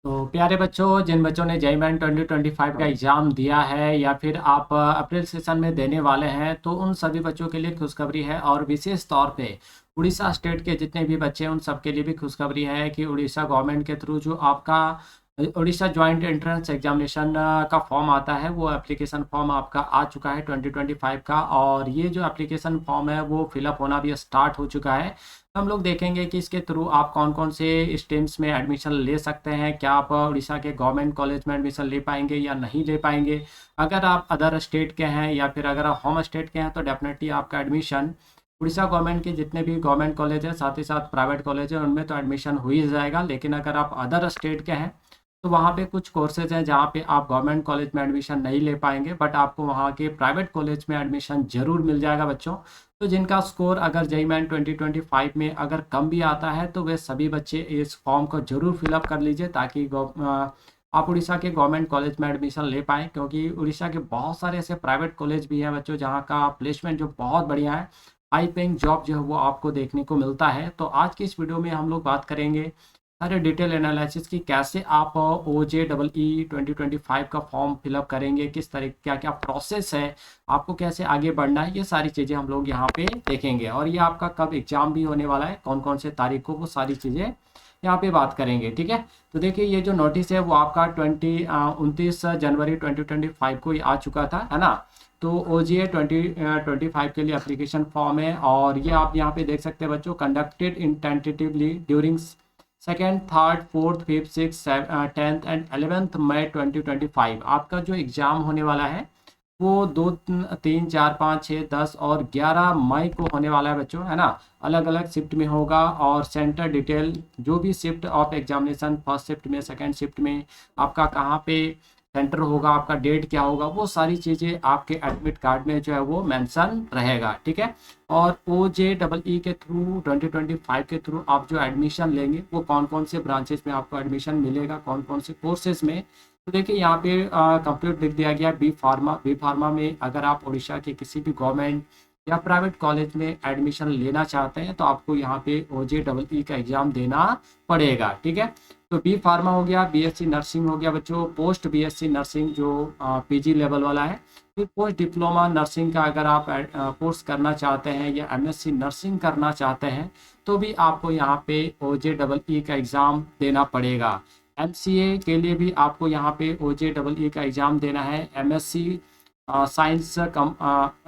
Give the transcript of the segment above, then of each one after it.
तो प्यारे बच्चों, जिन बच्चों ने जेईई मेन 2025 का एग्ज़ाम दिया है या फिर आप अप्रैल सेशन में देने वाले हैं, तो उन सभी बच्चों के लिए खुशखबरी है। और विशेष तौर पे उड़ीसा स्टेट के जितने भी बच्चे हैं उन सब के लिए भी खुशखबरी है कि उड़ीसा गवर्नमेंट के थ्रू जो आपका उड़ीसा जॉइंट एंट्रेंस एग्जामिनेशन का फॉर्म आता है, वो एप्लीकेशन फॉर्म आपका आ चुका है 2025 का। और ये जो एप्लीकेशन फॉर्म है वो फिलअप होना भी स्टार्ट हो चुका है। तो हम लोग देखेंगे कि इसके थ्रू आप कौन कौन से स्ट्रीम्स में एडमिशन ले सकते हैं, क्या आप उड़ीसा के गवर्नमेंट कॉलेज में एडमिशन ले पाएंगे या नहीं ले पाएंगे। अगर आप अदर स्टेट के हैं या फिर अगर आप होम स्टेट के हैं तो डेफिनेटली आपका एडमिशन उड़ीसा गवर्नमेंट के जितने भी गवर्नमेंट कॉलेज है, साथ ही साथ प्राइवेट कॉलेज है, उनमें तो एडमिशन हो ही जाएगा। लेकिन अगर आप अदर स्टेट के हैं तो वहाँ पे कुछ कोर्सेज हैं जहाँ पे आप गवर्नमेंट कॉलेज में एडमिशन नहीं ले पाएंगे, बट आपको वहाँ के प्राइवेट कॉलेज में एडमिशन ज़रूर मिल जाएगा बच्चों। तो जिनका स्कोर अगर जेईई मेन 2025 में अगर कम भी आता है तो वे सभी बच्चे इस फॉर्म को ज़रूर फिलअप कर लीजिए, ताकि आप उड़ीसा के गवर्नमेंट कॉलेज में एडमिशन ले पाएँ। क्योंकि उड़ीसा के बहुत सारे ऐसे प्राइवेट कॉलेज भी हैं बच्चों जहाँ का प्लेसमेंट जो बहुत बढ़िया है, हाई पेइंग जॉब जो है वो आपको देखने को मिलता है। तो आज की इस वीडियो में हम लोग बात करेंगे सारे डिटेल एनालिसिस की, कैसे आप OJEE 2025 का फॉर्म फिलअप करेंगे, किस तरह क्या क्या प्रोसेस है, आपको कैसे आगे बढ़ना है, ये सारी चीज़ें हम लोग यहाँ पे देखेंगे। और ये आपका कब एग्ज़ाम भी होने वाला है, कौन कौन से तारीख को, वो सारी चीज़ें यहाँ पे बात करेंगे। ठीक है, तो देखिए ये जो नोटिस है वो आपका 29 जनवरी 2025 को ही आ चुका था, है ना। तो OJEE 2025 के लिए एप्लीकेशन फॉर्म है, और ये आप यहाँ पे देख सकते हैं बच्चों, conducted in tentatively during second, third, fourth, fifth, six, 10th and 11th मई 2025। आपका जो एग्ज़ाम होने वाला है वो 2, 3, 4, 5, 6, 10 और 11 मई को होने वाला है बच्चों, है ना। अलग अलग शिफ्ट में होगा, और सेंटर डिटेल जो भी shift of examination, first shift में, सेकंड शिफ्ट में आपका कहाँ पे सेंटर होगा, आपका डेट क्या होगा, वो सारी चीज़ें आपके एडमिट कार्ड में जो है वो मेंशन रहेगा। ठीक है, और OJEE के थ्रू 2025 के थ्रू आप जो एडमिशन लेंगे वो कौन कौन से ब्रांचेस में आपको एडमिशन मिलेगा, कौन कौन से कोर्सेज में। तो देखिए यहाँ पे कंप्लीट लिख दिया गया बी फार्मा। बी फार्मा में अगर आप उड़ीसा के किसी भी गवर्नमेंट या प्राइवेट कॉलेज में एडमिशन लेना चाहते हैं तो आपको यहाँ पे OJEE का एग्ज़ाम देना पड़ेगा। ठीक है, तो बी फार्मा हो गया, BSc नर्सिंग हो गया बच्चों, पोस्ट BSc नर्सिंग जो PG लेवल वाला है, फिर पोस्ट डिप्लोमा नर्सिंग का अगर आप कोर्स करना चाहते हैं या MSc नर्सिंग करना चाहते हैं तो भी आपको यहाँ पे OJEE का एग्ज़ाम देना पड़ेगा। MCA के लिए भी आपको यहाँ पे OJEE का एग्ज़ाम देना है। MSc science cum,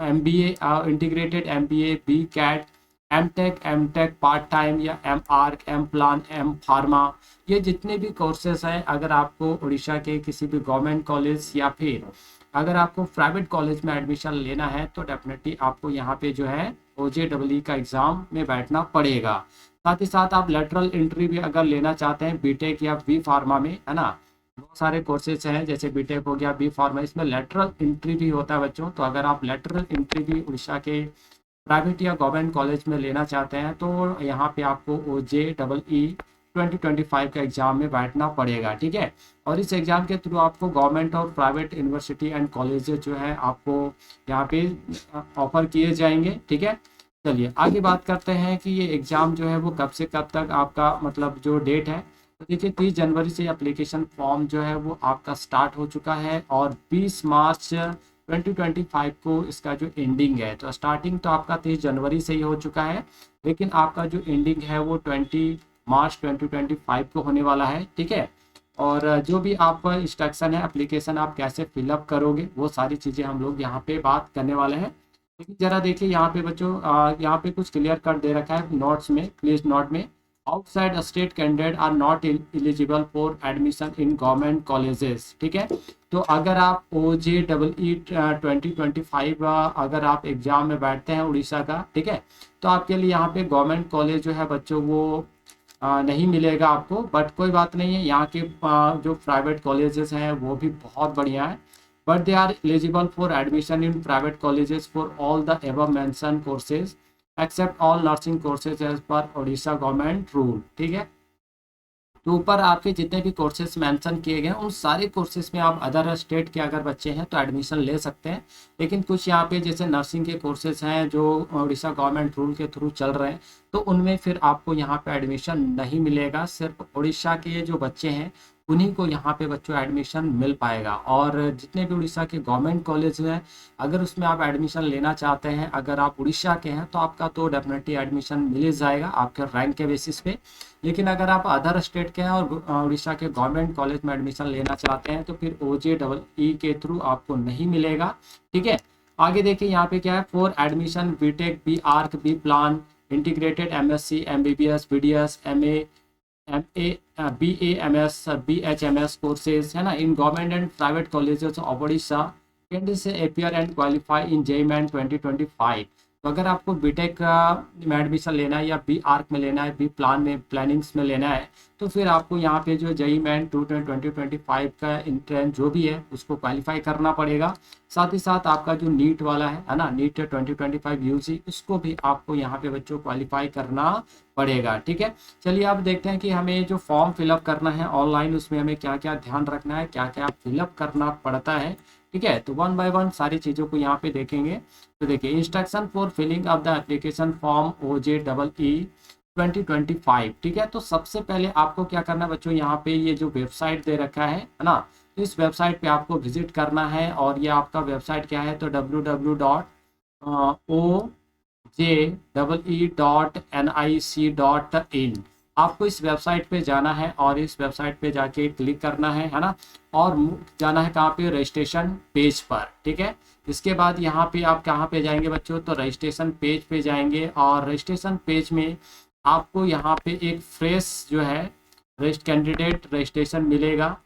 MBA integrated MBA, BCAT, M tech part time या M.Arch, M plan, M pharma, ये जितने भी कोर्सेस हैं, अगर आपको उड़ीसा के किसी भी गवर्नमेंट कॉलेज या फिर अगर आपको प्राइवेट कॉलेज में एडमिशन लेना है तो डेफिनेटली आपको यहाँ पे जो है OJEE का एग्ज़ाम में बैठना पड़ेगा। साथ ही साथ आप लेटरल एंट्री भी अगर लेना चाहते हैं बीटेक या बी फार्मा में, है ना, बहुत सारे कोर्सेज हैं जैसे बीटेक हो गया, बी फार्मा, इसमें लेटरल एंट्री भी होता है बच्चों। तो अगर आप लेटरल एंट्री भी उड़ीसा के प्राइवेट या गवर्नमेंट कॉलेज में लेना चाहते हैं तो यहाँ पे आपको OJEE 2025 का एग्ज़ाम में बैठना पड़ेगा। ठीक है, और इस एग्ज़ाम के थ्रू आपको गवर्नमेंट और प्राइवेट यूनिवर्सिटी एंड कॉलेजेस जो है आपको यहाँ पे ऑफर किए जाएंगे। ठीक है, चलिए आगे बात करते हैं कि ये एग्ज़ाम जो है वो कब से कब तक आपका मतलब जो डेट है। तो देखिए 30 जनवरी से एप्लीकेशन फॉर्म जो है वो आपका स्टार्ट हो चुका है, और 20 मार्च 2025 को इसका जो एंडिंग है। तो स्टार्टिंग तो आपका 30 जनवरी से ही हो चुका है, लेकिन आपका जो एंडिंग है वो 20 मार्च 2025 को होने वाला है। ठीक है, और जो भी आपका इंस्ट्रक्शन है, एप्लीकेशन आप कैसे फिलअप करोगे, वो सारी चीज़ें हम लोग यहाँ पे बात करने वाले हैं। लेकिन ज़रा देखिए यहाँ पे बच्चों, यहाँ पे कुछ क्लियर कर दे रखा है नोट्स में, प्लीज नोट में, outside state candidate are not eligible for admission in government colleges. ठीक है, तो अगर आप OJEE 2025 अगर आप एग्जाम में बैठते हैं उड़ीसा का, ठीक है, तो आपके लिए यहाँ पे गवर्नमेंट कॉलेज जो है बच्चों वो नहीं मिलेगा आपको। बट कोई बात नहीं है, यहाँ के जो प्राइवेट कॉलेजेस हैं वो भी बहुत बढ़िया है, but they are eligible for admission in private colleges for all the above mention courses except all nursing courses as पर उड़ीसा गवर्नमेंट रूल। ठीक है, तो ऊपर आपके जितने भी कोर्सेज मेंशन किए गए हैं उन सारे कोर्सेज में आप अदर स्टेट के अगर बच्चे हैं तो एडमिशन ले सकते हैं। लेकिन कुछ यहाँ पे जैसे नर्सिंग के कोर्सेज हैं जो उड़ीसा गवर्नमेंट रूल के थ्रू चल रहे हैं, तो उनमें फिर आपको यहाँ पे एडमिशन नहीं मिलेगा। सिर्फ उड़ीसा के जो बच्चे हैं उन्हीं को यहाँ पे बच्चों एडमिशन मिल पाएगा। और जितने भी उड़ीसा के गवर्नमेंट कॉलेज हैं, अगर उसमें आप एडमिशन लेना चाहते हैं, अगर आप उड़ीसा के हैं तो आपका तो डेफिनेटली एडमिशन मिल ही जाएगा आपके रैंक के बेसिस पे। लेकिन अगर आप अदर स्टेट के हैं और उड़ीसा के गवर्नमेंट कॉलेज में एडमिशन लेना चाहते हैं तो फिर OJEE के थ्रू आपको नहीं मिलेगा। ठीक है, आगे देखिए यहाँ पे क्या है, for admission BTech, B arch, B plan, integrated MSc, MBBS, BDS, MA, BAMS, BHMS courses है ना, in government and private colleges of Orissa candidate से appear and qualify in JEE Main 2025। तो अगर आपको बीटेक में एडमिशन लेना है या बी आर्क में लेना है, बी प्लान में, प्लानिंग्स में लेना है, तो फिर आपको यहाँ पे जो JEE Main 2025 का इंट्रेंस जो भी है उसको क्वालिफाई करना पड़ेगा। साथ ही साथ आपका जो नीट वाला है ना, नीट 2025 UG, उसको भी आपको यहाँ पे बच्चों क्वालिफाई करना पड़ेगा। ठीक है, चलिए अब देखते हैं कि हमें जो फॉर्म फिलअप करना है ऑनलाइन, उसमें हमें क्या क्या ध्यान रखना है, क्या क्या फिलअप करना पड़ता है। ठीक है, तो वन बाय वन सारी चीज़ों को यहाँ पे देखेंगे। तो देखिए, instruction for filling of the application form OJEE 2025। ठीक है, तो सबसे पहले आपको क्या करना है बच्चों, यहाँ पे ये जो वेबसाइट दे रखा है ना, तो इस वेबसाइट पे आपको विजिट करना है। और ये आपका वेबसाइट क्या है, तो www.OJEE.nic.in। आपको इस वेबसाइट पे जाना है और इस वेबसाइट पे जाके क्लिक करना है ना, और जाना है कहाँ पे, रजिस्ट्रेशन पेज पर। ठीक है, इसके बाद यहाँ पे आप कहाँ पे जाएंगे बच्चों, तो रजिस्ट्रेशन पेज पे जाएंगे। और रजिस्ट्रेशन पेज में आपको यहाँ पे एक फ्रेश जो है कैंडिडेट रजिस्ट्रेशन मिलेगा।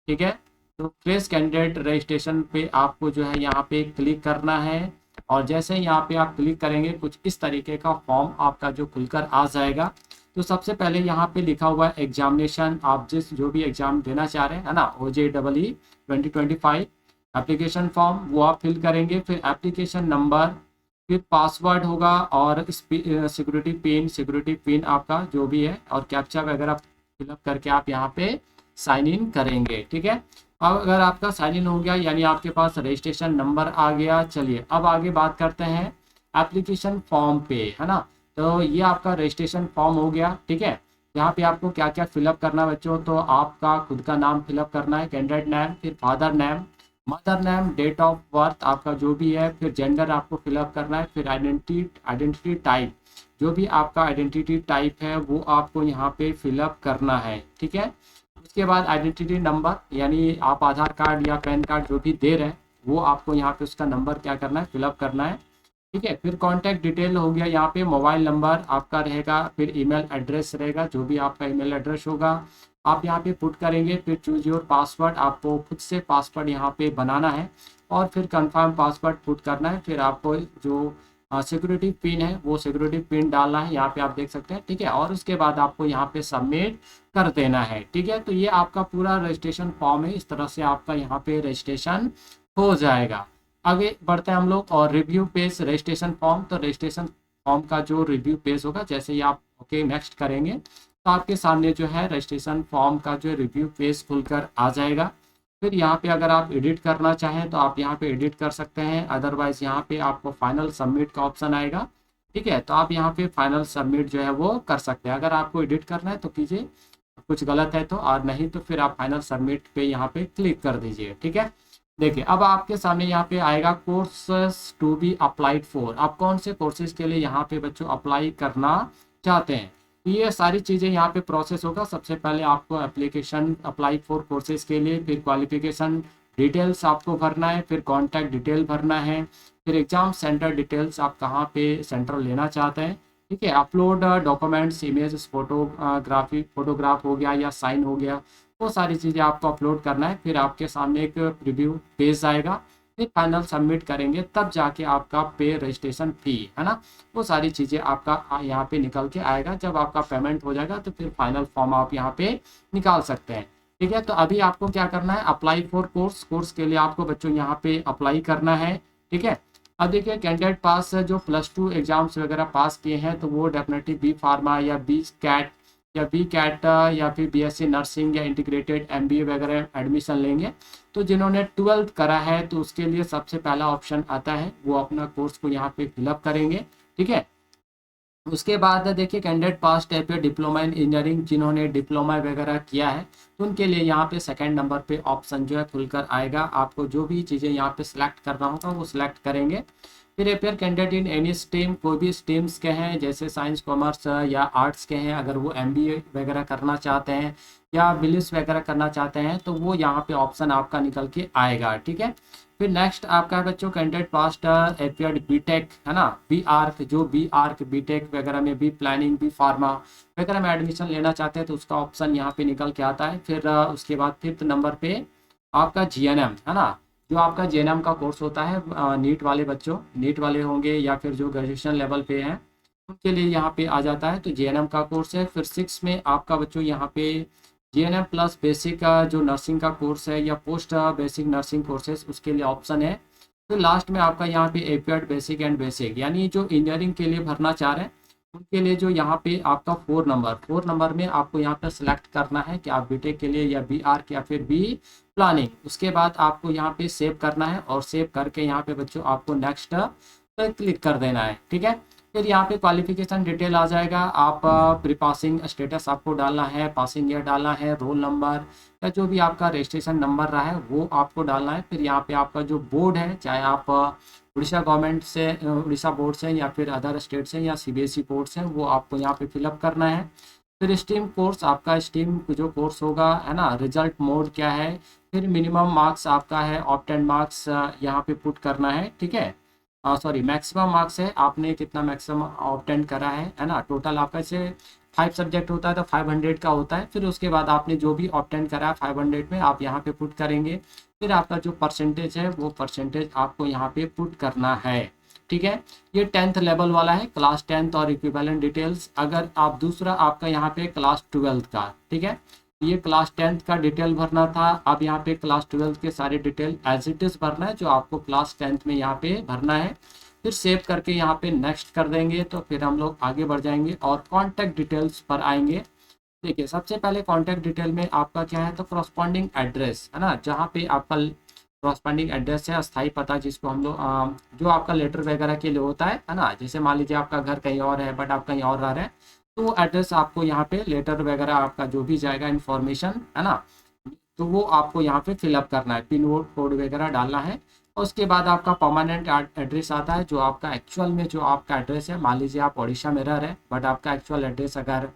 ठीक है, तो फ्रेश कैंडिडेट रजिस्ट्रेशन पे आपको जो है यहाँ पे क्लिक करना है। और जैसे ही यहाँ पे आप क्लिक करेंगे, कुछ इस तरीके का फॉर्म आपका जो खुलकर आ जाएगा। तो सबसे पहले यहाँ पे लिखा हुआ है एग्जामिनेशन, आप जिस जो भी एग्जाम देना चाह रहे हैं है ना, OJEE 2025 एप्लीकेशन फॉर्म, वो आप फिल करेंगे। फिर एप्लीकेशन नंबर, फिर पासवर्ड होगा, और सिक्योरिटी पिन आपका जो भी है, और कैप्चा वगैरह फिलअप करके आप यहाँ पे साइन इन करेंगे। ठीक है, अब अगर आपका साइन इन हो गया, यानी आपके पास रजिस्ट्रेशन नंबर आ गया। चलिए अब आगे बात करते हैं एप्लीकेशन फॉर्म पे, है ना। तो ये आपका रजिस्ट्रेशन फॉर्म हो गया। ठीक है, यहाँ पे आपको क्या क्या फिलअप करना है बच्चों, तो आपका खुद का नाम फिलअप करना है, कैंडिडेट नेम, फिर father name, mother name, date of birth आपका जो भी है, फिर जेंडर आपको फिलअप करना है, फिर आइडेंटिटी टाइप, जो भी आपका आइडेंटिटी टाइप है वो आपको यहाँ पे फिलअप करना है। ठीक है, उसके बाद आइडेंटिटी नंबर, यानी आप आधार कार्ड या पैन कार्ड जो भी दे रहे हैं, वो आपको यहाँ पे उसका नंबर क्या करना है, फिलअप करना है। ठीक है, फिर कॉन्टैक्ट डिटेल हो गया, यहाँ पे मोबाइल नंबर आपका रहेगा, फिर ईमेल एड्रेस रहेगा, जो भी आपका ईमेल एड्रेस होगा आप यहाँ पे पुट करेंगे। फिर चूज योर पासवर्ड, आपको खुद से पासवर्ड यहाँ पे बनाना है, और फिर कंफर्म पासवर्ड पुट करना है। फिर आपको जो सिक्योरिटी पिन है वो सिक्योरिटी पिन डालना है, यहाँ पे आप देख सकते हैं। ठीक है, और उसके बाद आपको यहाँ पे सबमिट कर देना है। ठीक है, तो ये आपका पूरा रजिस्ट्रेशन फॉर्म है, इस तरह से आपका यहाँ पे रजिस्ट्रेशन हो जाएगा। आगे बढ़ते हैं हम लोग, और रिव्यू पेज रजिस्ट्रेशन फॉर्म। तो रजिस्ट्रेशन फॉर्म का जो रिव्यू पेज होगा, जैसे ही आप ओके नेक्स्ट करेंगे तो आपके सामने जो है रजिस्ट्रेशन फॉर्म का जो रिव्यू पेज खुलकर आ जाएगा। फिर यहाँ पे अगर आप एडिट करना चाहें तो आप यहाँ पे एडिट कर सकते हैं, अदरवाइज यहाँ पे आपको फाइनल सबमिट का ऑप्शन आएगा। ठीक है, तो आप यहाँ पे फाइनल सबमिट जो है वो कर सकते हैं। अगर आपको एडिट करना है तो कीजिए, कुछ गलत है तो, और नहीं तो फिर आप फाइनल सबमिट पे यहाँ पे क्लिक कर दीजिए। ठीक है, देखिए अब आपके सामने यहाँ पे आएगा courses to be applied for, आप कौन से कोर्सेज के लिए यहाँ पे बच्चों अप्लाई करना चाहते हैं। तो ये सारी चीज़ें यहाँ पे प्रोसेस होगा। सबसे पहले आपको एप्लीकेशन अप्लाई फॉर कोर्सेज के लिए, फिर क्वालिफिकेशन डिटेल्स आपको भरना है, फिर कॉन्टैक्ट डिटेल भरना है, फिर एग्जाम सेंटर डिटेल्स, आप कहाँ पे सेंटर लेना चाहते हैं। ठीक है, अपलोड डॉक्यूमेंट्स, इमेज, फोटोग्राफ हो गया या साइन हो गया, वो सारी चीज़ें आपको अपलोड करना है। फिर आपके सामने एक प्रीव्यू पेज आएगा, फिर फाइनल सबमिट करेंगे, तब जाके आपका पे रजिस्ट्रेशन फी है ना, वो सारी चीज़ें आपका यहाँ पे निकल के आएगा। जब आपका पेमेंट हो जाएगा तो फिर फाइनल फॉर्म आप यहाँ पे निकाल सकते हैं। ठीक है, तो अभी आपको क्या करना है, अप्लाई फॉर कोर्स के लिए आपको बच्चों यहाँ पे अप्लाई करना है। ठीक है, अब देखिए कैंडिडेट पास जो +2 एग्जाम्स वगैरह पास किए हैं तो वो डेफिनेटली बी फार्मा या बी कैट या बी कैट या फिर BSc नर्सिंग या इंटीग्रेटेड MBA वगैरह एडमिशन लेंगे। तो जिन्होंने 12th करा है तो उसके लिए सबसे पहला ऑप्शन आता है, वो अपना कोर्स को यहाँ पे फिलअप करेंगे। ठीक है, उसके बाद देखिए कैंडिडेट पास टाइप पे डिप्लोमा इन इंजीनियरिंग, जिन्होंने डिप्लोमा वगैरह किया है तो उनके लिए यहाँ पे सेकंड नंबर पे ऑप्शन जो है खुलकर आएगा। आपको जो भी चीज़ें यहाँ पे सिलेक्ट करना होगा वो सिलेक्ट करेंगे। फिर appear candidate in any stream, कोई भी स्ट्रीम्स के हैं जैसे साइंस कॉमर्स या आर्ट्स के हैं, अगर वो एमबीए वगैरह करना चाहते हैं या बिलिस वगैरह करना चाहते हैं तो वो यहाँ पे ऑप्शन आपका निकल के आएगा। ठीक है। फिर नेक्स्ट आपका है बच्चों कैंडिडेट पास्ट एपियर्ड बीटेक, है ना, बी आर्क, जो बी आर्क बीटेक वगैरह में, बी प्लानिंग, बी फार्मा वगैरह में एडमिशन लेना चाहते हैं तो उसका ऑप्शन यहाँ पे निकल के आता है। फिर उसके बाद फिफ्थ नंबर पे आपका जीएनएम, है ना, जो आपका जेएनएम का कोर्स होता है, नीट वाले बच्चों, नीट वाले होंगे या फिर जो ग्रेजुएशन लेवल पे हैं उनके लिए यहाँ पे आ जाता है, तो जेएनएम का कोर्स है। फिर 6 में आपका बच्चों यहाँ पे जीएनएम प्लस बेसिक का जो नर्सिंग का कोर्स है या पोस्ट बेसिक नर्सिंग कोर्सेज उसके लिए ऑप्शन है। फिर लास्ट में आपका यहाँ पे एपीएड बेसिक एंड बेसिक, यानी जो इंजीनियरिंग के लिए भरना चाह रहे हैं उनके लिए जो यहाँ पे आपका 4 नंबर में आपको यहाँ पे सेलेक्ट करना है कि आप बीटेक के लिए या बी आर्क या फिर बी प्लानिंग। उसके बाद आपको यहाँ पे सेव करना है और सेव करके यहाँ पे बच्चों आपको नेक्स्ट पे क्लिक कर देना है। ठीक है। फिर यहाँ पे क्वालिफिकेशन डिटेल आ जाएगा, आप प्री पासिंग स्टेटस आपको डालना है, पासिंग ईयर डालना है, रोल नंबर या जो भी आपका रजिस्ट्रेशन नंबर रहा है वो आपको डालना है। फिर यहाँ पे आपका जो बोर्ड है, चाहे आप उड़ीसा गवर्नमेंट से, उड़ीसा बोर्ड से या फिर अदर स्टेट से या सीबीएसई बोर्ड से, वो आपको यहाँ पे फिलअप करना है। फिर स्ट्रीम कोर्स, आपका स्ट्रीम जो कोर्स होगा, है ना, रिजल्ट मोड क्या है, फिर मिनिमम मार्क्स आपका है, ऑप्टेंड मार्क्स यहाँ पे पुट करना है। ठीक है, सॉरी मैक्सिमम मार्क्स है, आपने कितना मैक्सिमम ऑब्टेंड करा है ना। टोटल आपका से 5 सब्जेक्ट होता है तो 500 का होता है। फिर उसके बाद आपने जो भी ऑब्टेंड करा है 500 में आप यहाँ पे पुट करेंगे। फिर आपका जो परसेंटेज है वो परसेंटेज आपको यहाँ पे पुट करना है। ठीक है। ये 10th लेवल वाला है, क्लास 10th और इक्विवेलेंट डिटेल्स। अगर आप दूसरा आपका यहाँ पे क्लास 12th का, ठीक है, ये क्लास 10th का डिटेल भरना था, अब यहाँ पे क्लास 12th के सारे डिटेल एज इट इज भरना है जो आपको क्लास 10th में यहाँ पे भरना है। फिर सेव करके यहाँ पे नेक्स्ट कर देंगे तो फिर हम लोग आगे बढ़ जाएंगे और कॉन्टैक्ट डिटेल्स पर आएंगे। देखिए सबसे पहले कॉन्टैक्ट डिटेल में आपका क्या है, तो करस्पॉन्डिंग एड्रेस, है ना, जहाँ पे आपका करस्पॉन्डिंग एड्रेस है, अस्थाई पता जिसको हम लोग जो आपका लेटर वगैरह के लिए होता है ना, जैसे मान लीजिए आपका घर कहीं और है बट आप कहीं और रह रहे हैं तो वो एड्रेस आपको यहाँ पे लेटर वगैरह आपका जो भी जाएगा इन्फॉर्मेशन, है ना, तो वो आपको यहाँ पे फिलअप करना है, पिन कोड वगैरह डालना है। और उसके बाद आपका परमानेंट एड्रेस आता है, जो आपका एक्चुअल में जो आपका एड्रेस है, मान लीजिए आप उड़ीसा में रह रहे हैं बट आपका एक्चुअल एड्रेस अगर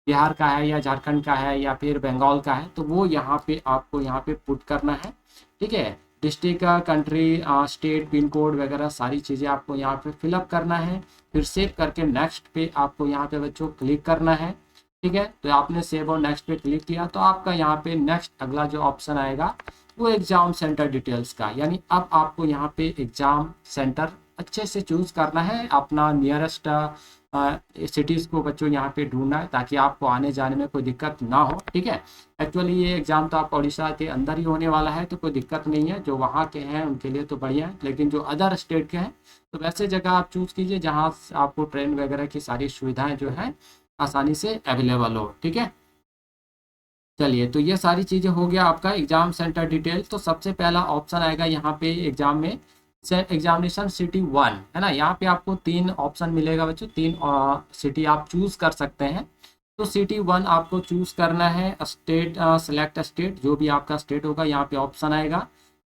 बिहार का है या झारखंड का है या फिर बंगाल का है तो वो यहाँ पे आपको यहाँ पे पुट करना है। ठीक है। District, country, state, pin code वगैरह सारी चीज़ें आपको यहाँ पे फिलअप करना है। फिर सेव करके नेक्स्ट पे आपको यहाँ पे बच्चों क्लिक करना है। ठीक है। तो आपने सेव और नेक्स्ट पे क्लिक किया तो आपका यहाँ पे नेक्स्ट अगला जो ऑप्शन आएगा वो एग्जाम सेंटर डिटेल्स का, यानी अब आपको यहाँ पे एग्जाम सेंटर अच्छे से चूज करना है, अपना नियरेस्ट सिटीज़ को बच्चों यहाँ पे ढूंढना है ताकि आपको आने जाने में कोई दिक्कत ना हो। ठीक है। एक्चुअली ये एग्ज़ाम तो आपका उड़ीसा के अंदर ही होने वाला है तो कोई दिक्कत नहीं है, जो वहाँ के हैं उनके लिए तो बढ़िया है, लेकिन जो अदर स्टेट के हैं तो वैसे जगह आप चूज़ कीजिए जहाँ आपको ट्रेन वगैरह की सारी सुविधाएँ जो है आसानी से अवेलेबल हो। ठीक है। चलिए, तो ये सारी चीज़ें हो गया आपका एग्जाम सेंटर डिटेल। तो सबसे पहला ऑप्शन आएगा यहाँ पे एग्जाम में एग्जामिनेशन सिटी 1, है ना, यहाँ पे आपको 3 ऑप्शन मिलेगा बच्चों, 3 सिटी आप चूज कर सकते हैं। तो सिटी 1 आपको चूज करना है। स्टेट, सेलेक्ट स्टेट, जो भी आपका स्टेट होगा यहाँ पे ऑप्शन आएगा,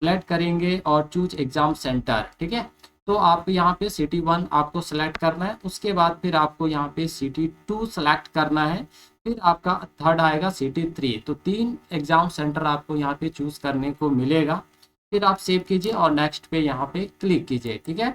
सेलेक्ट करेंगे और चूज एग्जाम सेंटर। ठीक है। तो आप यहाँ पे सिटी 1 आपको सेलेक्ट करना है। उसके बाद फिर आपको यहाँ पे सिटी 2 सेलेक्ट करना है। फिर आपका थर्ड आएगा सिटी 3। तो 3 एग्जाम सेंटर आपको यहाँ पे चूज करने को मिलेगा। फिर आप सेव कीजिए और नेक्स्ट पे यहाँ पे क्लिक कीजिए। ठीक है।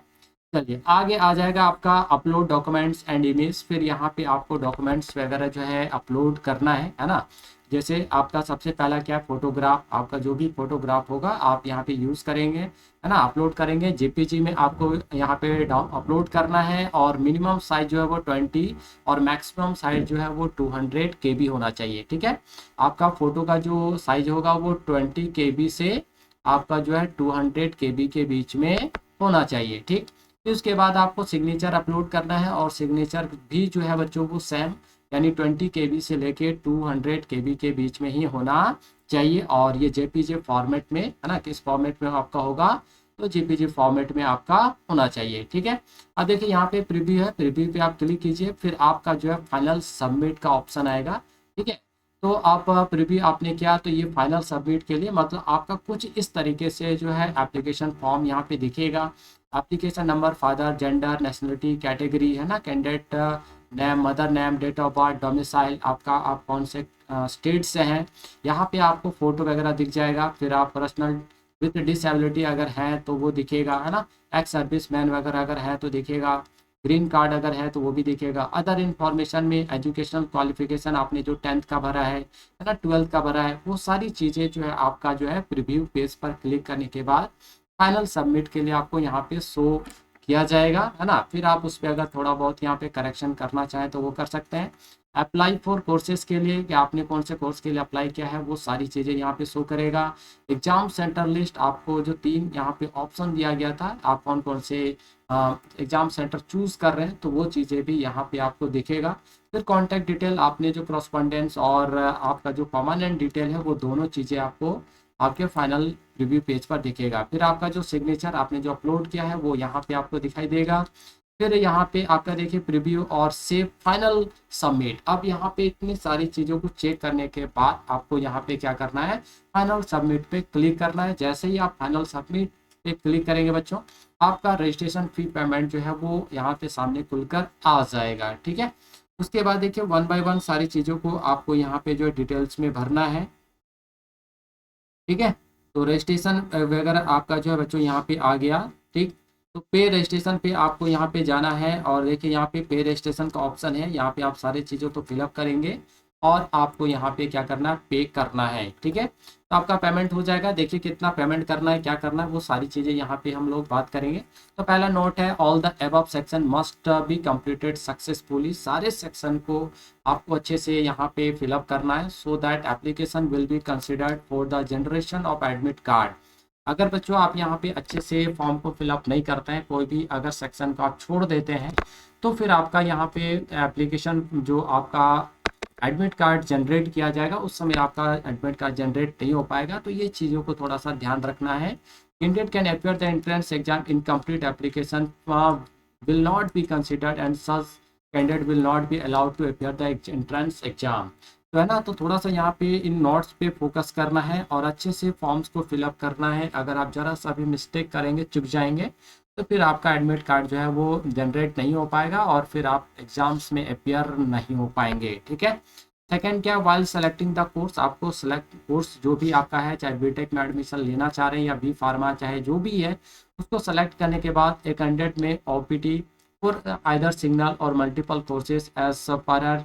चलिए, आगे आ जाएगा आपका अपलोड डॉक्यूमेंट्स एंड इमेज। फिर यहाँ पे आपको डॉक्यूमेंट्स वगैरह जो है अपलोड करना है ना। जैसे आपका सबसे पहला क्या है, फोटोग्राफ, आपका जो भी फोटोग्राफ होगा आप यहाँ पे यूज़ करेंगे, है ना, अपलोड करेंगे। जेपीजी में आपको यहाँ पे अपलोड करना है और मिनिमम साइज जो है वो 20 और मैक्सिमम साइज जो है वो 200 KB होना चाहिए। ठीक है। आपका फोटो का जो साइज होगा वो 20 KB से आपका जो है 200 KB के बीच में होना चाहिए। ठीक। फिर उसके बाद आपको सिग्नेचर अपलोड करना है और सिग्नेचर भी जो है बच्चों को सेम, यानी 20 KB से लेके 200 KB के बीच में ही होना चाहिए। और ये जेपीजे फॉर्मेट में, है ना, किस फॉर्मेट में आपका होगा, तो जेपीजी फॉर्मेट में आपका होना चाहिए। ठीक है, अब देखिए यहाँ पे प्रीव्यू है, प्रीव्यू पे आप क्लिक कीजिए, फिर आपका जो है फाइनल सबमिट का ऑप्शन आएगा। ठीक है, तो आप प्रीव्यू आपने किया तो ये फाइनल सबमिट के लिए मतलब आपका कुछ इस तरीके से जो है एप्लीकेशन फॉर्म यहाँ पे दिखेगा। Application number, father, gender, nationality, category है ना, candidate name, mother name, date of birth, domicile आपका, आप कौन से स्टेट से हैं, यहाँ पे आपको फोटो वगैरह दिख जाएगा। फिर आप पर्सनल विथ डिसेबिलिटी अगर हैं तो वो दिखेगा, है ना, एक्स सर्विस मैन वगैरह अगर है तो दिखेगा, ग्रीन कार्ड अगर है तो वो भी दिखेगा। अदर इन्फॉर्मेशन में एजुकेशनल क्वालिफिकेशन आपने जो 10th का भरा है ना, 12th का भरा है, वो सारी चीज़ें जो है आपका जो है प्रीव्यू पेज पर क्लिक करने के बाद फाइनल सबमिट के लिए आपको यहाँ पे शो किया जाएगा, है ना। फिर आप उस पर अगर थोड़ा बहुत यहाँ पे करेक्शन करना चाहें तो वो कर सकते हैं। अप्लाई फॉर कोर्सेज के लिए कि आपने कौन से कोर्स के लिए अप्लाई किया है वो सारी चीज़ें यहाँ पे शो करेगा। एग्जाम सेंटर लिस्ट, आपको जो 3 यहाँ पे ऑप्शन दिया गया था, आप कौन कौन से एग्जाम सेंटर चूज कर रहे हैं तो वो चीज़ें भी यहाँ पे आपको दिखेगा। फिर कॉन्टैक्ट डिटेल, आपने जो करस्पॉन्डेंस और आपका जो परमानेंट डिटेल है वो दोनों चीज़ें आपको आपके फाइनल रिव्यू पेज पर दिखेगा। फिर आपका जो सिग्नेचर आपने जो अपलोड किया है वो यहाँ पे आपको दिखाई देगा। फिर यहाँ पे आपका देखिए प्रीव्यू और सेव फाइनल सबमिट। अब यहाँ पे इतनी सारी चीज़ों को चेक करने के बाद आपको यहाँ पे क्या करना है, फाइनल सबमिट पे क्लिक करना है। जैसे ही आप फाइनल सबमिट पे क्लिक करेंगे बच्चों, आपका रजिस्ट्रेशन फी पेमेंट जो है वो यहाँ पे सामने खुलकर आ जाएगा। ठीक है, उसके बाद देखिए 1 बाय 1 सारी चीज़ों को आपको यहाँ पे जो डिटेल्स में भरना है। ठीक है, तो रजिस्ट्रेशन वगैरह आपका जो है बच्चों यहाँ पे आ गया। ठीक, तो पे रजिस्ट्रेशन पे आपको यहाँ पे जाना है और देखिए यहाँ पे रजिस्ट्रेशन का ऑप्शन है, यहाँ पे आप सारी चीज़ों को फिलअप करेंगे और आपको यहाँ पे क्या करना है, पे करना है। ठीक है, तो आपका पेमेंट हो जाएगा। देखिए कितना पेमेंट करना है, क्या करना है, वो सारी चीज़ें यहाँ पे हम लोग बात करेंगे। तो पहला नोट है, all the above section must be completed successfully. सारे सेक्शन को आपको अच्छे से यहाँ पे फिलअप करना है so that application will be considered for the generation of admit card. अगर बच्चों आप यहाँ पे अच्छे से फॉर्म को फिलअप नहीं करते हैं, कोई भी अगर सेक्शन को आप छोड़ देते हैं, तो फिर आपका यहाँ पे एप्लीकेशन जो आपका एडमिट कार्ड जनरेट किया जाएगा उस समय आपका एडमिट कार्ड जनरेट नहीं हो पाएगा। तो ये चीज़ों को थोड़ा सा ध्यान रखना है। Candidate can appear the entrance exam incomplete application will not be considered and such candidate will not be allowed to appear the entrance exam. तो है ना, तो थोड़ा सा यहाँ पे इन नोट्स पे फोकस करना है और अच्छे से फॉर्म्स को फिलअप करना है। अगर आप ज़रा सा भी मिस्टेक करेंगे, चुक जाएंगे, तो फिर आपका एडमिट कार्ड जो है वो जनरेट नहीं हो पाएगा और फिर आप एग्जाम्स में अपियर नहीं हो पाएंगे। ठीक है, सेकेंड क्या, वाइल सेलेक्टिंग द कोर्स, आपको सेलेक्ट कोर्स जो भी आपका है, चाहे बीटेक में एडमिशन लेना चाह रहे हैं या बी फार्मा, चाहे जो भी है, उसको सेलेक्ट करने के बाद एक कैंडिडेट में ओपीटी फॉर आइदर सिंगल और multiple courses as per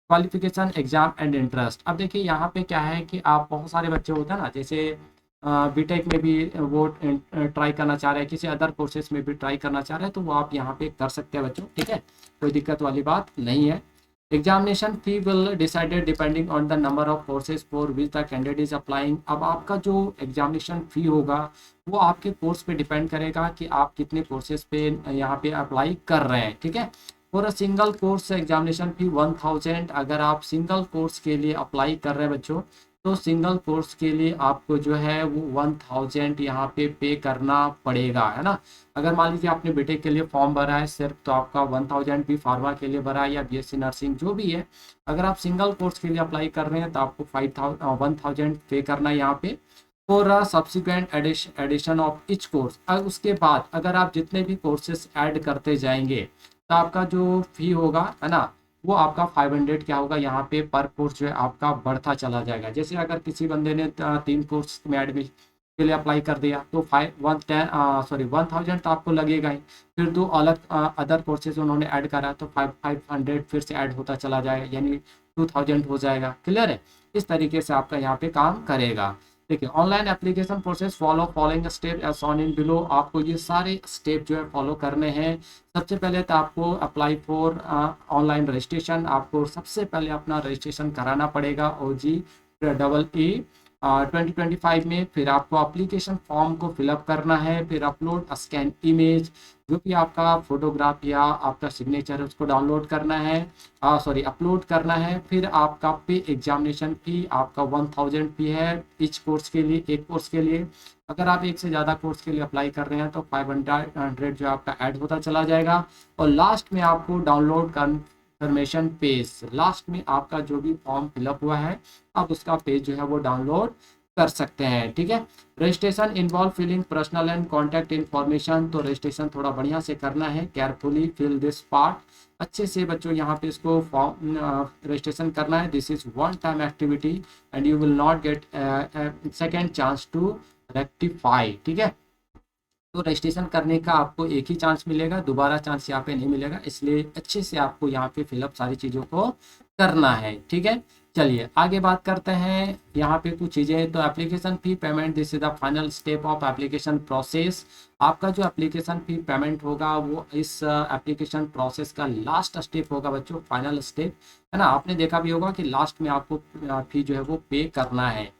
qualification exam and interest. अब देखिए यहाँ पे क्या है कि आप बहुत सारे बच्चे होते हैं ना, जैसे बीटेक में भी वो ट्राई करना चाह रहे हैं, किसी अदर कोर्सेज में भी ट्राई करना चाह रहे हैं, तो वो आप यहाँ पे कर सकते हैं बच्चों। ठीक है, कोई दिक्कत वाली बात नहीं है। Examination fee will decided depending on the number of courses for which the candidate is applying. अब आपका जो एग्जामिनेशन फी होगा वो आपके कोर्स पे डिपेंड करेगा कि आप कितने कोर्सेज पे यहाँ पे अप्लाई कर रहे हैं। ठीक है, for a single course examination फी 1000। अगर आप सिंगल कोर्स के लिए अप्लाई कर रहे हैं बच्चों, तो सिंगल कोर्स के लिए आपको जो है वो 1000 यहाँ पे करना पड़ेगा, है ना। अगर मान लीजिए आपने बीटेक के लिए फॉर्म भरा है सिर्फ, तो आपका 1000 भी फार्मा के लिए भरा है या बीएससी नर्सिंग जो भी है। अगर आप सिंगल कोर्स के लिए अप्लाई कर रहे हैं तो आपको 1000 पे करना है यहाँ पे for subsequent addition of each course. उसके बाद अगर आप जितने भी कोर्सेज ऐड करते जाएंगे तो आपका जो फी होगा, है ना, वो आपका 500 क्या होगा यहाँ पे पर कोर्स जो है आपका बढ़ता चला जाएगा। जैसे अगर किसी बंदे ने 3 कोर्स में एडमिशन के लिए अप्लाई कर दिया तो 1000 तो आपको लगेगा ही। फिर 2 अलग अदर कोर्सेज उन्होंने ऐड करा तो 500 फिर से ऐड होता चला जाएगा, यानी 2000 हो जाएगा। क्लियर है, इस तरीके से आपका यहाँ पे काम करेगा। देखिए, online application process follow following step as on in below. आपको ये सारे स्टेप जो है फॉलो करने हैं। सबसे पहले तो आपको अप्लाई फॉर ऑनलाइन रजिस्ट्रेशन, आपको सबसे पहले अपना रजिस्ट्रेशन कराना पड़ेगा OGEE 2025 में। फिर आपको एप्लीकेशन फॉर्म को फिलअप करना है, फिर अपलोड स्कैन इमेज, जो भी आपका फोटोग्राफ या आपका सिग्नेचर है उसको डाउनलोड करना है, सॉरी अपलोड करना है। फिर आपका पे एग्जामिनेशन फी आपका 1000 फी है इच कोर्स के लिए, एक कोर्स के लिए। अगर आप एक से ज़्यादा कोर्स के लिए अप्लाई कर रहे हैं तो 500 जो आपका ऐड होता चला जाएगा। और लास्ट में आपको डाउनलोड कंफर्मेशन पेज, लास्ट में आपका जो भी फॉर्म फिलअप हुआ है आप उसका पेज जो है वो डाउनलोड कर सकते हैं। ठीक है, registration involve filling personal and contact information. तो रजिस्ट्रेशन थोड़ा बढ़िया से करना है, केयरफुली फिल दिस पार्ट, अच्छे से बच्चों यहाँ पे इसको फॉर्म रजिस्ट्रेशन करना है। This is one time activity and you will not get second chance to rectify. ठीक है, तो रजिस्ट्रेशन करने का आपको एक ही चांस मिलेगा, दोबारा चांस यहाँ पे नहीं मिलेगा, इसलिए अच्छे से आपको यहाँ पे फिलअप सारी चीज़ों को करना है। ठीक है, चलिए आगे बात करते हैं यहाँ पे कुछ चीज़ें। तो application fee payment, this is the final step of application process. आपका जो एप्लीकेशन फी पेमेंट होगा वो इस एप्लीकेशन प्रोसेस का लास्ट स्टेप होगा बच्चों, फाइनल स्टेप है ना। आपने देखा भी होगा कि लास्ट में आपको फी जो है वो पे करना है।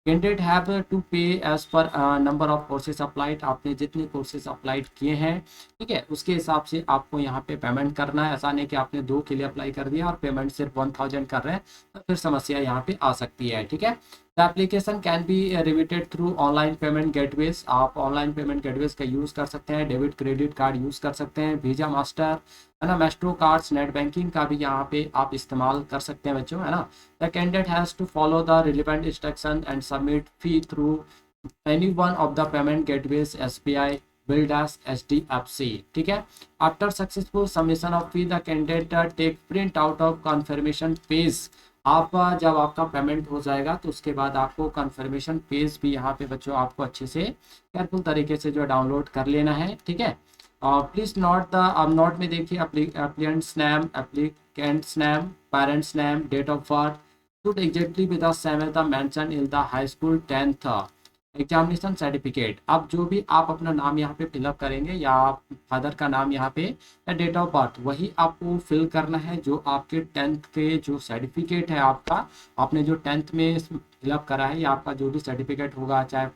Candidate have to pay as per number of courses applied, आपने जितने कोर्सेज अप्लाइड किए हैं ठीक है उसके हिसाब से आपको यहाँ पे पेमेंट करना है। ऐसा नहीं कि आपने 2 के लिए अप्लाई कर दिया और पेमेंट सिर्फ 1000 कर रहे हैं तो फिर समस्या यहाँ पे आ सकती है। ठीक है, the application can be remitted through online payment gateways, आप ऑनलाइन पेमेंट गेटवेज का यूज़ कर सकते हैं, डेबिट क्रेडिट कार्ड यूज़ कर सकते हैं, वीजा मास्टर है ना, मेस्ट्रो कार्ड्स, नेट बैंकिंग का भी यहाँ पे आप इस्तेमाल कर सकते हैं बच्चों, है ना। The candidate has to follow the relevant instruction and submit fee through any one of the payment gateways, SBI, builders, HDFC। ठीक है, after successful submission of fee the candidate take print out of confirmation page. आप जब आपका payment हो जाएगा तो उसके बाद आपको कन्फर्मेशन पेज भी यहाँ पे बच्चों आपको अच्छे से केयरफुल तरीके से जो डाउनलोड कर लेना है। ठीक है, प्लीज नोट द, अब नोट में देखिए applicant's name, applicant's name, parents name, date of birth should exactly be the same as the mentioned in the high school 10th examination certificate. अब जो भी आप अपना नाम यहाँ पे फिलअप करेंगे या फादर का नाम यहाँ पे या डेट ऑफ बर्थ वही आपको फिल करना है जो आपके 10th के जो सर्टिफिकेट है आपका, आपने जो 10th में फिलअप करा है या आपका जो भी सर्टिफिकेट होगा चाहे,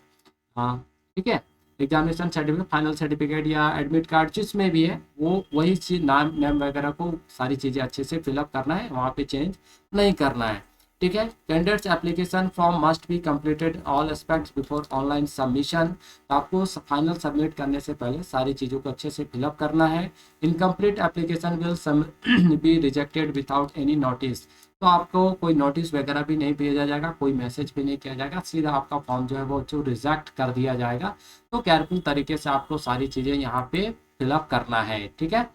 हाँ ठीक है, एग्जामिनेशन सर्टिफिकेट, फाइनल सर्टिफिकेट या एडमिट कार्ड जिसमें भी है वो वही चीज नाम नेम वगैरह को सारी चीज़ें अच्छे से फिलअप करना है, वहाँ पे चेंज नहीं करना है। ठीक है, candidates application form must be completed all aspects before online submission. आपको फाइनल सबमिट करने से पहले सारी चीज़ों को अच्छे से फिलअप करना है। Incomplete application will be rejected without any notice, तो आपको कोई नोटिस वगैरह भी नहीं भेजा जाएगा, कोई मैसेज भी नहीं किया जाएगा, सीधा आपका फॉर्म जो है वो जो रिजेक्ट कर दिया जाएगा। तो केयरफुल तरीके से आपको सारी चीज़ें यहाँ पे फिलअप करना है। ठीक है,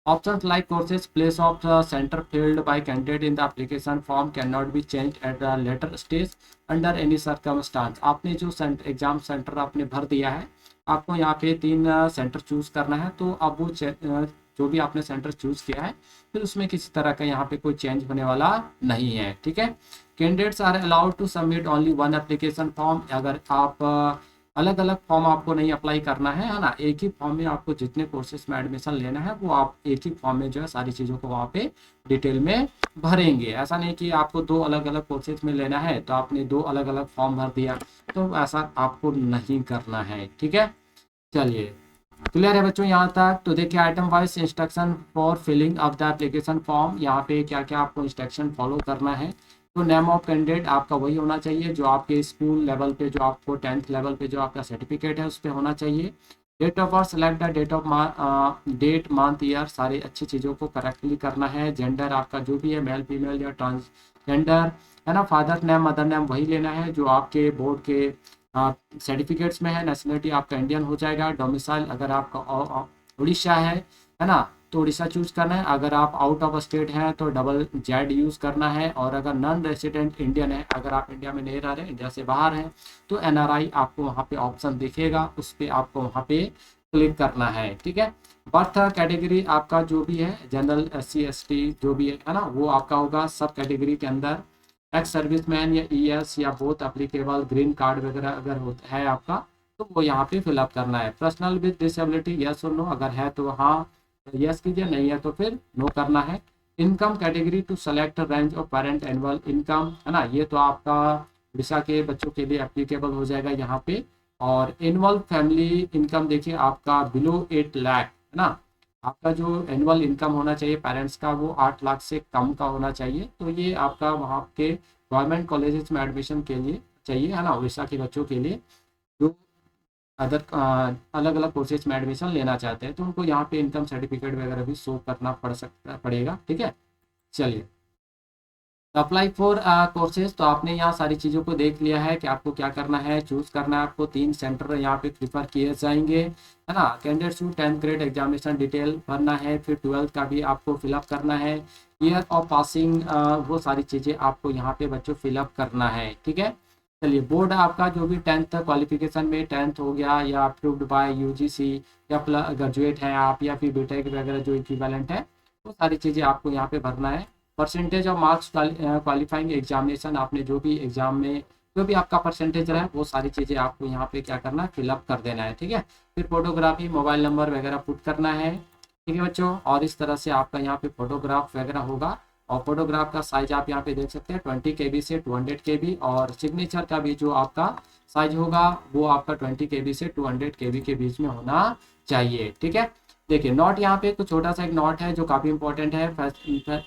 options like courses, place of center filled by candidate in the application form cannot be changed at a later stage under any circumstance। आपने जो एग्जाम सेंटर आपने भर दिया है, आपको यहाँ पे 3 सेंटर चूज करना है, तो अब वो जो भी आपने सेंटर चूज किया है फिर उसमें किसी तरह का यहाँ पे कोई चेंज होने वाला नहीं है। ठीक है, candidates are allowed to submit only 1 application form. अगर आप अलग अलग फॉर्म आपको नहीं अप्लाई करना है ना, एक ही फॉर्म में आपको जितने कोर्सेज में एडमिशन लेना है वो आप एक ही फॉर्म में जो है सारी चीज़ों को वहाँ पे डिटेल में भरेंगे। ऐसा नहीं कि आपको 2 अलग अलग कोर्सेज में लेना है तो आपने 2 अलग अलग फॉर्म भर दिया, तो ऐसा आपको नहीं करना है। ठीक है, चलिए क्लियर है बच्चों यहाँ तक। तो देखिए item wise instruction for filling of the application form, यहाँ पे क्या क्या आपको इंस्ट्रक्शन फॉलो करना है। तो नेम ऑफ कैंडिडेट आपका वही होना चाहिए जो आपके स्कूल लेवल पे, जो आपको 10th लेवल पे जो आपका सर्टिफिकेट है उस पर होना चाहिए। Date of birth, select the date of date month year, सारी अच्छी चीज़ों को करेक्टली करना है। जेंडर आपका जो भी है मेल फीमेल या ट्रांसजेंडर है ना। फादर नेम मदर नेम वही लेना है जो आपके बोर्ड के सर्टिफिकेट्स में है। नेशनलिटी आपका इंडियन हो जाएगा। डोमिसाइल अगर आपका उड़ीसा है ना तो उड़ीसा चूज करना है। अगर आप आउट ऑफ स्टेट हैं तो $Z यूज़ करना है। और अगर नॉन रेसिडेंट इंडियन है, अगर आप इंडिया में नहीं रह रहे, इंडिया से बाहर हैं, तो NRI आपको वहाँ पे ऑप्शन दिखेगा, उस पर आपको वहाँ पे क्लिक करना है। ठीक है, बर्थ कैटेगरी आपका जो भी है जनरल SC ST जो भी है ना वो आपका होगा। सब कैटेगरी के अंदर एक्स सर्विसमैन या ES या बोथ अप्लीकेबल, ग्रीन कार्ड वगैरह अगर है आपका तो वो यहाँ पे फिलअप करना है। पर्सनल विद डिसेबिलिटी यस और नो, अगर है तो हाँ यस कीजिए, नहीं है तो फिर नो करना है। Income category to select range of parent annual income है ना, ये तो आपका उड़ीसा के बच्चों के लिए एप्लीकेबल हो जाएगा यहाँ पे। और एनुअल फैमिली इनकम देखिए आपका बिलो 8 लाख है ना, आपका जो एनुअल इनकम होना चाहिए पेरेंट्स का वो 8 लाख से कम का होना चाहिए। तो ये आपका वहाँ के गवर्नमेंट कॉलेजेस में एडमिशन के लिए चाहिए है ना, उड़ीसा के बच्चों के लिए जो अदर अलग अलग कोर्सेज में एडमिशन लेना चाहते हैं, तो उनको यहाँ पे इनकम सर्टिफिकेट वगैरह भी शो करना पड़ेगा। ठीक है, चलिए अप्लाई फॉर कोर्सेज। तो आपने यहाँ सारी चीज़ों को देख लिया है कि आपको क्या करना है, चूज करना है आपको। 3 सेंटर यहाँ पे प्रीफर किए जाएंगे है ना। कैंडिडेट्स को 10th ग्रेड एग्जामिनेशन डिटेल भरना है, फिर 12th का भी आपको फिलअप करना है, ईयर ऑफ पासिंग वो सारी चीज़ें आपको यहाँ पे बच्चों फिलअप करना है। ठीक है, चलिए बोर्ड आपका जो भी 10th क्वालिफिकेशन में 10th हो गया या अप्रूव्ड बाय यूजीसी या ग्रेजुएट है आप या फिर बीटेक वगैरह जो इक्विवेलेंट है, वो सारी चीज़ें आपको यहाँ पे भरना है। Percentage of marks qualifying examination, आपने जो भी एग्जाम में जो भी आपका परसेंटेज रहा है वो सारी चीज़ें आपको यहाँ पे क्या करना है, फिलअप कर देना है। ठीक है, फिर फोटोग्राफी मोबाइल नंबर वगैरह पुट करना है। ठीक है बच्चों, और इस तरह से आपका यहाँ पे फोटोग्राफ वगैरह होगा। और फोटोग्राफ का साइज आप यहाँ पे देख सकते हैं 20 KB से 200 KB, और सिग्नेचर का भी जो आपका साइज होगा वो आपका 20 KB से 200 KB के बीच में होना चाहिए। ठीक है, देखिए नोट यहाँ पे कुछ छोटा सा एक नोट है जो काफ़ी इंपॉर्टेंट है।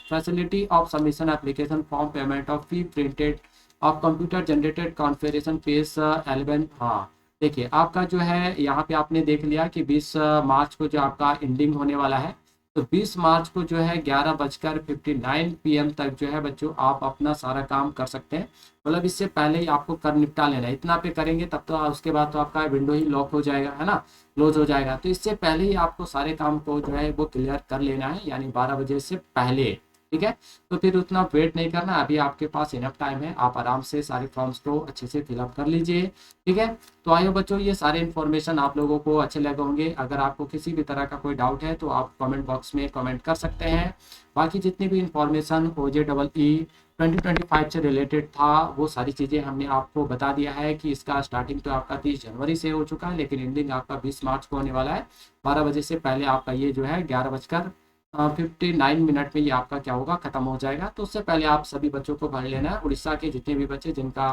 Facility of submission application form payment of fee printed of computer generated configuration page 11। हाँ देखिए आपका जो है यहाँ पे आपने देख लिया कि 20 मार्च को जो आपका एंडिंग होने वाला है, तो 20 मार्च को जो है 11:59 PM तक जो है बच्चों आप अपना सारा काम कर सकते हैं। मतलब इससे पहले ही आपको कर निपटा लेना है। इतना पे करेंगे तब तो उसके बाद तो आपका विंडो ही लॉक हो जाएगा है ना, क्लोज हो जाएगा। तो इससे पहले ही आपको सारे काम को जो है वो क्लियर कर लेना है, यानी 12 बजे से पहले। ठीक है, तो फिर उतना वेट नहीं करना, अभी आपके पास इनफ टाइम है, आप आराम से सारे फॉर्म्स को अच्छे से फिलअप कर लीजिए। ठीक है, तो आइए बच्चों ये सारे इन्फॉर्मेशन आप लोगों को अच्छे लगे होंगे। अगर आपको किसी भी तरह का कोई डाउट है तो आप कमेंट बॉक्स में कमेंट कर सकते हैं। बाकी जितनी भी इन्फॉर्मेशन OJEE 2025 से रिलेटेड था वो सारी चीज़ें हमने आपको बता दिया है कि इसका स्टार्टिंग तो आपका 30 जनवरी से हो चुका है, लेकिन एंडिंग आपका 20 मार्च को होने वाला है। 12 बजे से पहले आपका ये जो है 11:59 में ये आपका क्या होगा, खत्म हो जाएगा। तो उससे पहले आप सभी बच्चों को भर लेना है। उड़ीसा के जितने भी बच्चे जिनका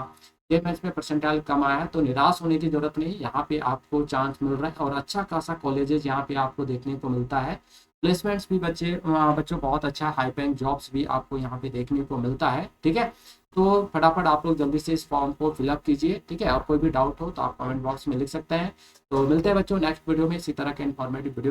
जेमेंस में परसेंटाइल कम आया है तो निराश होने की जरूरत नहीं, यहाँ पे आपको चांस मिल रहा है और अच्छा खासा कॉलेजेस यहाँ पे आपको देखने को मिलता है। प्लेसमेंट्स भी बच्चों बहुत अच्छा, हाई पेइंग जॉब्स भी आपको यहाँ पे देखने को मिलता है। ठीक है, तो फटाफट आप लोग जल्दी से इस फॉर्म को फिलअप कीजिए। ठीक है, और कोई भी डाउट हो तो आप कमेंट बॉक्स में लिख सकते हैं। तो मिलते हैं बच्चों नेक्स्ट वीडियो में इसी तरह के इन्फॉर्मेटिव वीडियो।